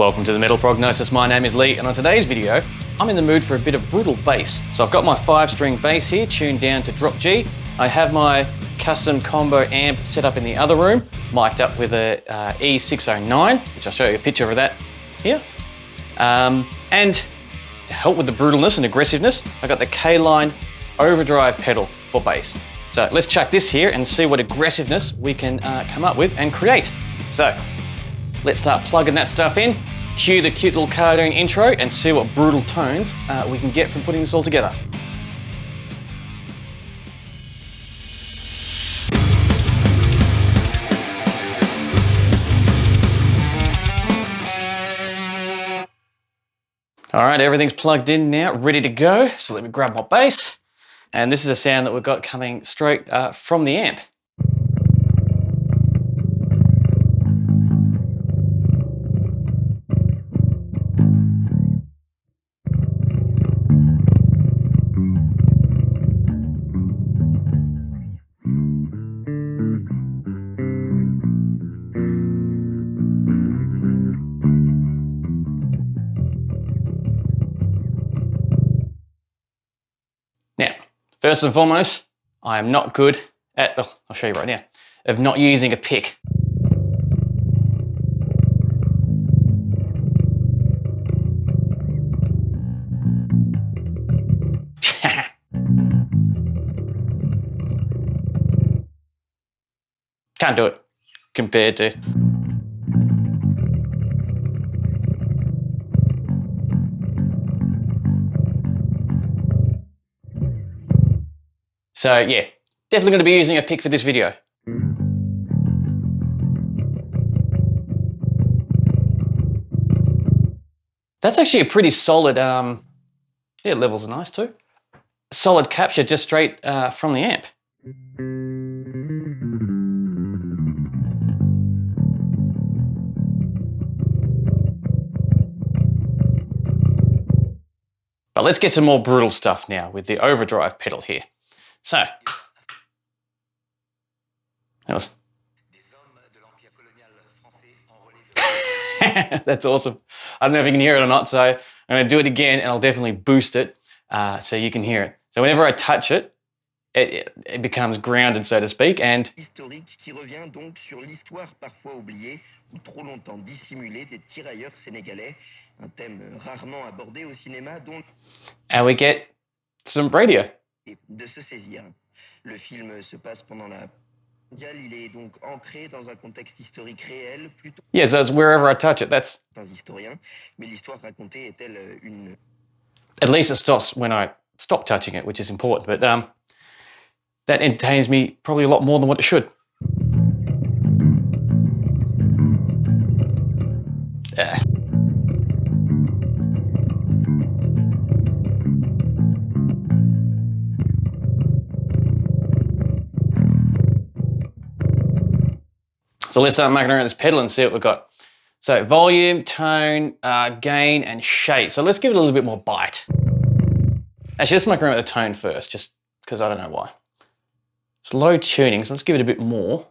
Welcome to the Metal Prognosis. My name is Lee, and on today's video, I'm in the mood for a bit of brutal bass. So I've got my 5-string bass here tuned down to drop G. I have my custom combo amp set up in the other room, mic'd up with a e609, which I'll show you a picture of that here. And to help with the brutalness and aggressiveness, I got the Caline Overdrive pedal for bass. So let's chuck this here and see what aggressiveness we can come up with and create. So let's start plugging that stuff in, cue the cute little cartoon intro, and see what brutal tones we can get from putting this all together. All right, everything's plugged in now, ready to go. So let me grab my bass. And this is a sound that we've got coming straight from the amp. Now, first and foremost, I am not good at, I'll show you right now, of not using a pick. Can't do it compared to. So yeah, definitely going to be using a pick for this video. That's actually a pretty solid, yeah, levels are nice too. Solid capture just straight from the amp. But let's get some more brutal stuff now with the overdrive pedal here. So, that was... That's awesome. I don't know if you can hear it or not, so I'm going to do it again and I'll definitely boost it so you can hear it. So whenever I touch it, it becomes grounded, so to speak, and... Historique qui revient donc sur l'histoire parfois oubliée ou trop longtemps dissimulée des tirailleurs sénégalais, un thème rarement abordé au cinéma dont... And we get some radio. De se saisir. Le film se passe pendant la mondiale, il est donc ancré dans un contexte historique réel plutôt. Yeah, so it's wherever I touch it. That's. Un historien, mais l'histoire racontée est-elle une. At least it stops when I stop touching it, which is important. But that entertains me probably a lot more than what it should. So let's start mucking around this pedal and see what we've got. So volume, tone, gain, and shape. So let's give it a little bit more bite. Actually, let's muck around with the tone first, just because I don't know why. It's low tuning, so let's give it a bit more.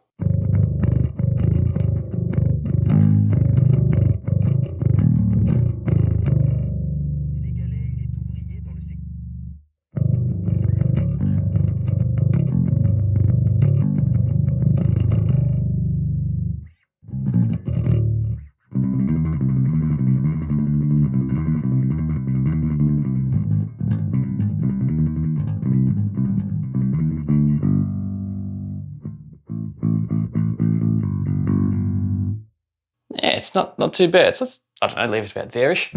Yeah, it's not too bad. So let's, I don't know, leave it about there-ish.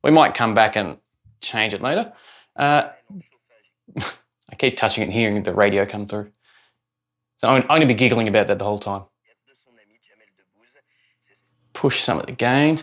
We might come back and change it later. I keep touching it and hearing the radio come through. So I'm going to be giggling about that the whole time. Push some of the gain.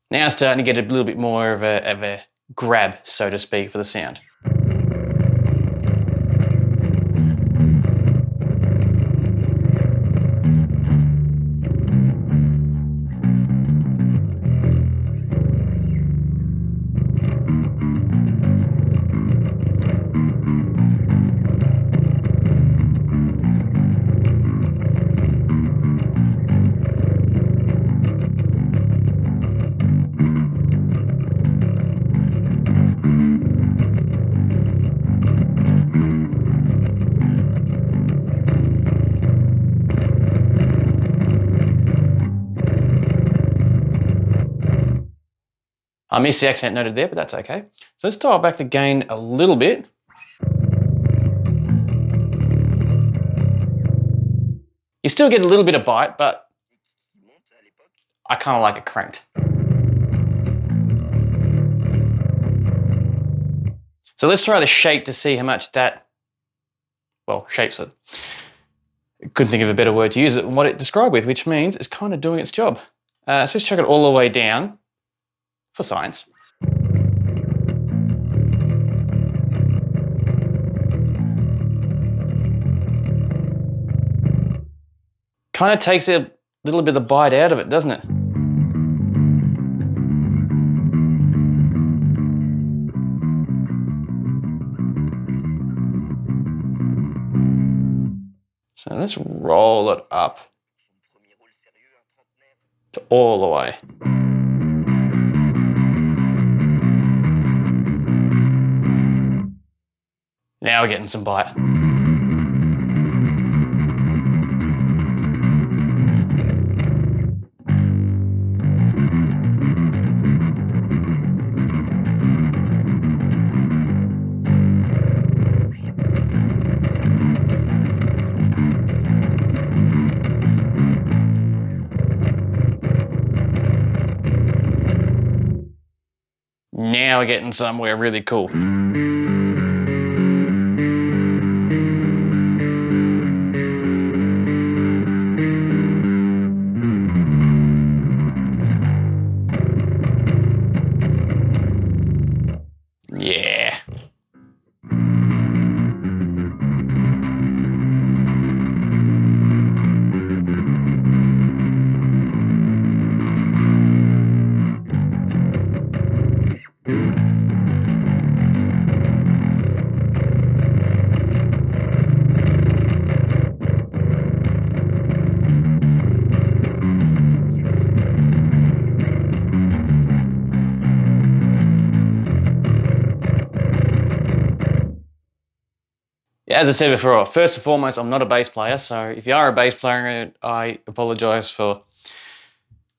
Now starting to get a little bit more of a grab, so to speak, for the sound. I missed the accent noted there, but that's okay. So let's dial back the gain a little bit. You still get a little bit of bite, but I kind of like it cranked. So let's try the shape to see how much that, well, shapes it. Couldn't think of a better word to use it than what it described with, which means it's kind of doing its job. So let's chuck it all the way down for science. Kind of takes a little bit of the bite out of it, doesn't it? So let's roll it up to all the way. Now we're getting some bite. Now we're getting somewhere really cool. Yeah. As I said before, first and foremost, I'm not a bass player, so if you are a bass player, I apologise for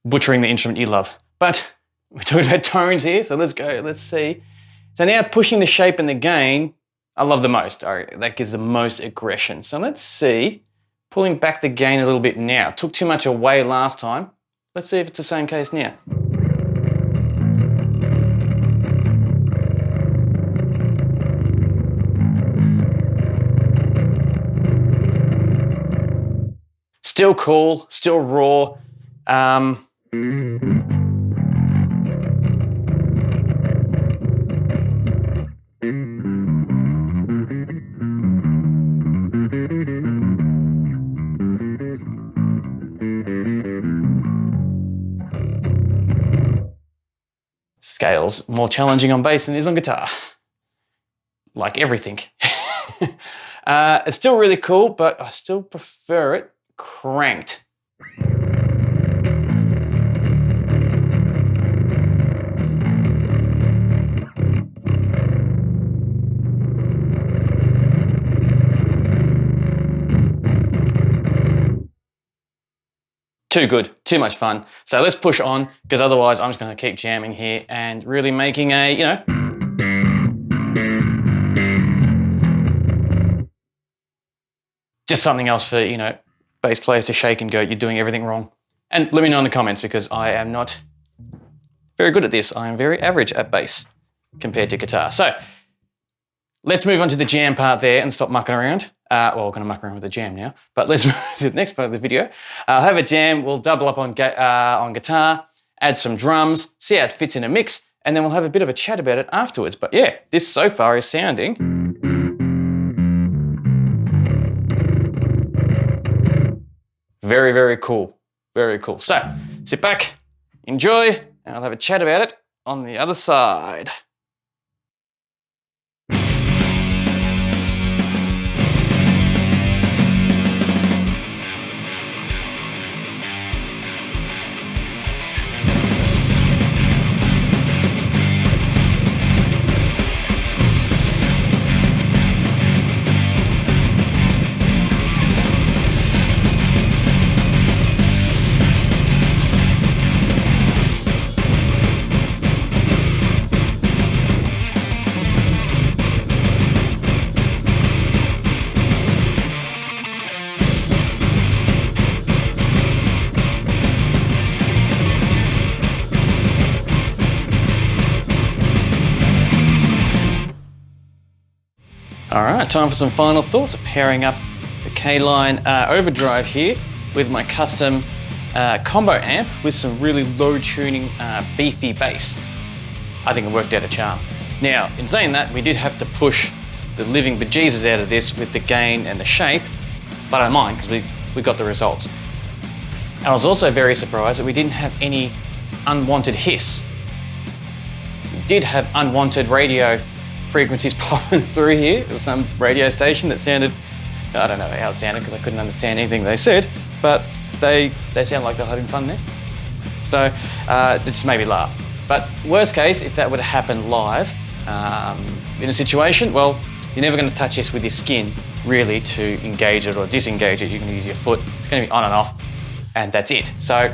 butchering the instrument you love. But we're talking about tones here, so let's go, let's see. So now pushing the shape and the gain, I love the most. That gives the most aggression. So let's see, pulling back the gain a little bit now. Took too much away last time. Let's see if it's the same case now. Still cool, still raw. Scales more challenging on bass than it is on guitar. Like everything. It's still really cool, but I still prefer it cranked. Too good, too much fun. So let's push on, because otherwise I'm just going to keep jamming here and really making a, you know, just something else for, you know, bass players to shake and go, you're doing everything wrong. And let me know in the comments, because I am not very good at this. I am very average at bass compared to guitar. So let's move on to the jam part there and stop mucking around. Well, we're going to muck around with the jam now, but let's move to the next part of the video. I'll have a jam, we'll double up on guitar, add some drums, see how it fits in a mix, and then we'll have a bit of a chat about it afterwards. But yeah, this so far is sounding very, very cool. Very cool. So sit back, enjoy, and I'll have a chat about it on the other side. All right, time for some final thoughts. Pairing up the Caline Overdrive here with my custom combo amp with some really low tuning beefy bass. I think it worked out a charm. Now, in saying that, we did have to push the living bejesus out of this with the gain and the shape, but I don't mind because we got the results. And I was also very surprised that we didn't have any unwanted hiss. We did have unwanted radio frequencies popping through here. It was some radio station that sounded, I don't know how it sounded because I couldn't understand anything they said, but they sound like they're having fun there. So it just made me laugh. But worst case, if that would happen live in a situation, well, you're never going to touch this with your skin really to engage it or disengage it. You're going to use your foot. It's going to be on and off, and that's it. So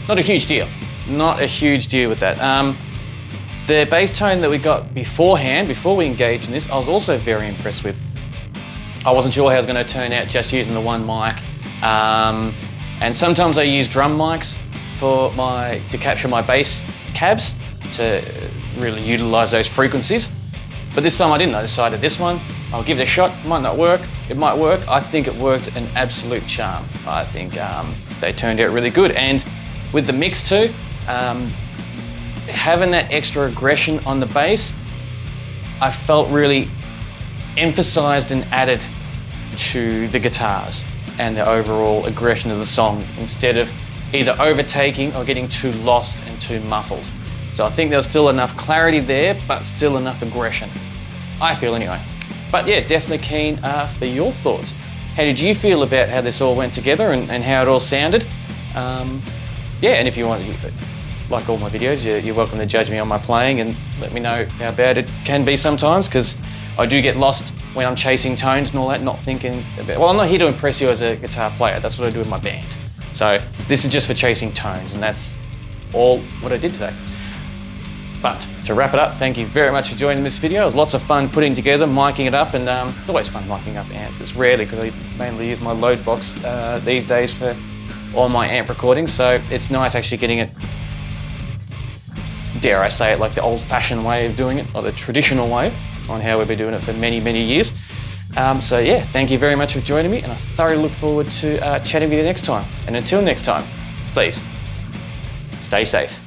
not a huge deal. Not a huge deal with that. The bass tone that we got beforehand, before we engaged in this, I was also very impressed with. I wasn't sure how it was going to turn out just using the one mic. And sometimes I use drum mics to capture my bass cabs to really utilize those frequencies. But this time I didn't. I decided this one, I'll give it a shot. It might not work. It might work. I think it worked an absolute charm. I think they turned out really good. And with the mix too, having that extra aggression on the bass, I felt really emphasized and added to the guitars and the overall aggression of the song instead of either overtaking or getting too lost and too muffled. So I think there was still enough clarity there, but still enough aggression. I feel anyway. But yeah, definitely keen for your thoughts. How did you feel about how this all went together and how it all sounded? Yeah, and if you want, like all my videos, you're welcome to judge me on my playing and let me know how bad it can be sometimes, because I do get lost when I'm chasing tones and all that, not thinking about, well, I'm not here to impress you as a guitar player. That's what I do with my band. So this is just for chasing tones, and that's all what I did today. But to wrap it up, thank you very much for joining this video. It was lots of fun putting together, miking it up, and it's always fun miking up amps. It's rarely, because I mainly use my load box these days for all my amp recordings, so it's nice actually getting it, dare I say it, like the old-fashioned way of doing it, or the traditional way, on how we've been doing it for many, many years. So yeah, thank you very much for joining me, and I thoroughly look forward to chatting with you next time. And until next time, please, stay safe.